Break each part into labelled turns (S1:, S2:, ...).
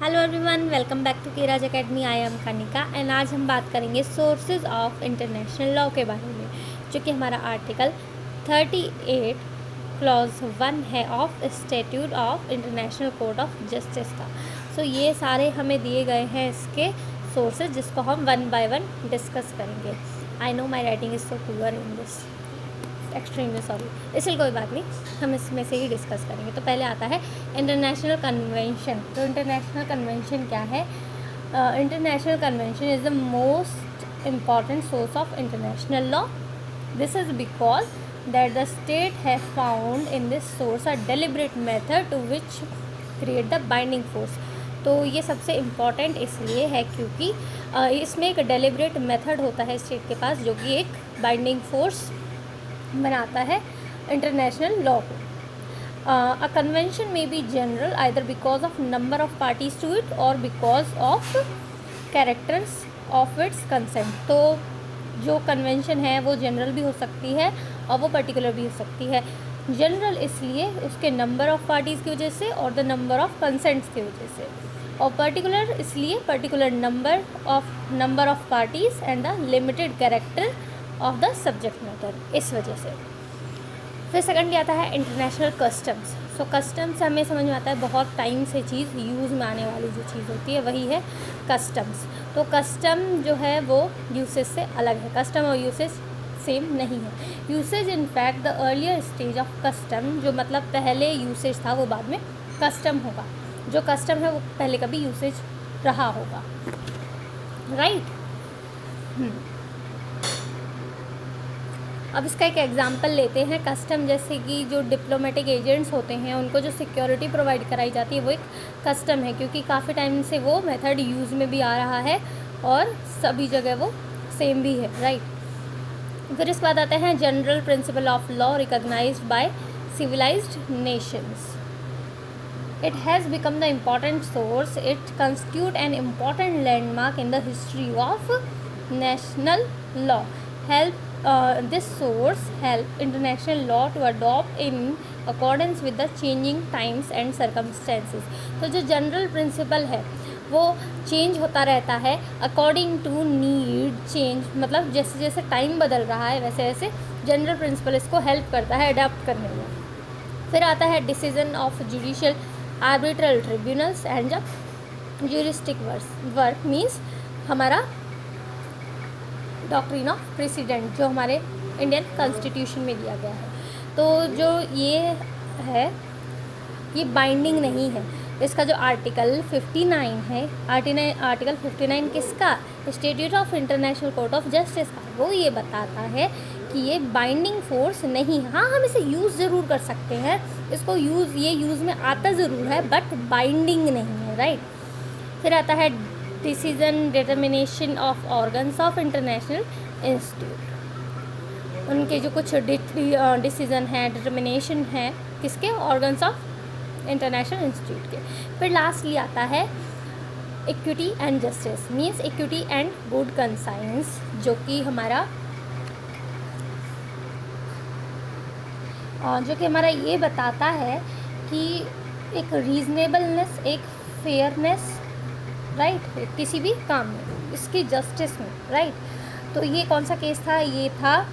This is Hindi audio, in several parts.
S1: Hello everyone, welcome back to Keraj academy. I am Kanika and आज हम बात करेंगे सोर्सेज ऑफ इंटरनेशनल लॉ के बारे में, जो कि हमारा आर्टिकल 38 क्लॉज 1 है of statute of international court of justice का। सो ये सारे हमें दिए गए हैं इसके सोर्सेज, जिसको हम वन बाय वन डिस्कस करेंगे। I know my writing is so poor in this, extremely sorry, इसलिए कोई बात नहीं, हम इसमें से ही डिस्कस करेंगे। तो पहले आता है इंटरनेशनल कन्वेंशन। तो इंटरनेशनल कन्वेंशन क्या है? International convention is the most important source of international law. This is because that the state have found in this source a deliberate method to which create the binding force. तो ये सबसे इम्पॉर्टेंट इसलिए है क्योंकि इसमें एक डेलिब्रेट मेथड होता है स्टेट के पास, जो कि एक बाइंडिंग फोर्स बनाता है इंटरनेशनल लॉ को. A convention may be general either because of number of parties to it और because of characters of its consent. तो जो कन्वेंशन है वो जनरल भी हो सकती है और वो पर्टिकुलर भी हो सकती है. जनरल इसलिए उसके नंबर ऑफ पार्टीज़ की वजह से और द नंबर ऑफ कंसेंट्स की वजह से, और पर्टिकुलर इसलिए particular number of parties and the limited character of the subject matter, इस वजह से. फिर सेकंड आता है इंटरनेशनल कस्टम्स. सो कस्टम्स हमें समझ में आता है बहुत टाइम से चीज़ यूज़ में आने वाली जो चीज़ होती है वही है कस्टम्स. तो कस्टम जो है वो यूसेज से अलग है. कस्टम और यूसेज सेम नहीं है. Usage in fact the earlier stage of custom, जो मतलब पहले यूसेज था वो बाद में कस्टम होगा. जो कस्टम है वो पहले कभी यूसेज रहा होगा, राइट. अब इसका एक एग्जांपल लेते हैं. कस्टम जैसे कि जो डिप्लोमेटिक एजेंट्स होते हैं उनको जो सिक्योरिटी प्रोवाइड कराई जाती है वो एक कस्टम है, क्योंकि काफ़ी टाइम से वो मेथड यूज़ में भी आ रहा है और सभी जगह वो सेम भी है, राइट. फिर इसके बाद आते हैं general principle of law recognized by civilized nations. It has become the important source. It constitutes an important landmark in the history of national law. This source help international law to adopt in accordance with the changing times and circumstances. तो जो जनरल प्रिंसिपल है वो चेंज होता रहता है अकॉर्डिंग टू नीड चेंज, मतलब जैसे जैसे टाइम बदल रहा है वैसे वैसे जनरल प्रिंसिपल इसको हेल्प करता है अडाप्ट करने में. फिर आता है decision of judicial arbitral tribunals and जब ज्यूरिस्टिक वर्क मीन्स हमारा डॉक्ट्रिन ऑफ प्रेसिडेंट जो हमारे इंडियन कॉन्स्टिट्यूशन में दिया गया है. तो जो ये है ये बाइंडिंग नहीं है. इसका जो आर्टिकल 59 है, आर्टिकल 59 किसका? Statute of international court of justice का. वो ये बताता है कि ये बाइंडिंग फोर्स नहीं है. हाँ, हम इसे यूज़ ज़रूर कर सकते हैं, इसको ये यूज़ में आता ज़रूर है, बट बाइंडिंग नहीं है, राइट. फिर आता है decision determination of organs of international institute. उनके जो कुछ डिसीजन है, डिटर्मिनेशन है किसके? ऑर्गन्स ऑफ इंटरनेशनल इंस्टीट्यूट के. फिर लास्टली आता है equity and justice means equity and good conscience, जो कि हमारा ये बताता है कि एक रीज़नेबलनेस, एक फेयरनेस, राइट, किसी भी काम में, इसकी जस्टिस में, राइट. तो ये कौन सा केस था? ये था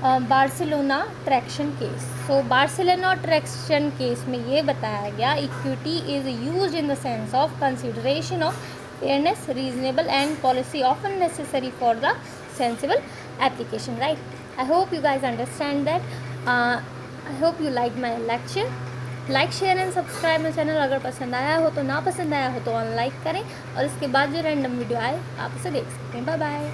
S1: बार्सिलोना ट्रैक्शन केस. सो बार्सिलोना ट्रैक्शन केस में ये बताया गया equity is used in the sense of consideration of fairness, reasonable and policy often necessary for the sensible application, right. I hope you guys understand that. I hope you like my lecture. Like, share and subscribe my channel. अगर पसंद आया हो तो, ना पसंद आया हो तो अनलाइक करें, और इसके बाद जो रैंडम वीडियो आए आप उसे देख सकते हैं. Bye bye.